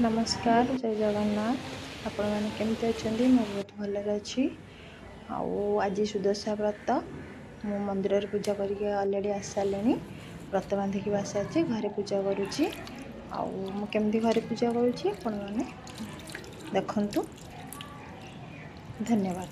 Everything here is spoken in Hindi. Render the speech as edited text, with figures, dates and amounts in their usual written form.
नमस्कार जय जगन्नाथ आपण मैंने केमती अच्छा मैं बहुत भलरे अच्छी आज सुदशा व्रत मु मंदिर पूजा करके अलरेडी आसी सारे व्रत बांधिकी आसी घरे पूजा करुच्ची आमती घरे पूजा करुच्ची आपण मैंने देखु धन्यवाद।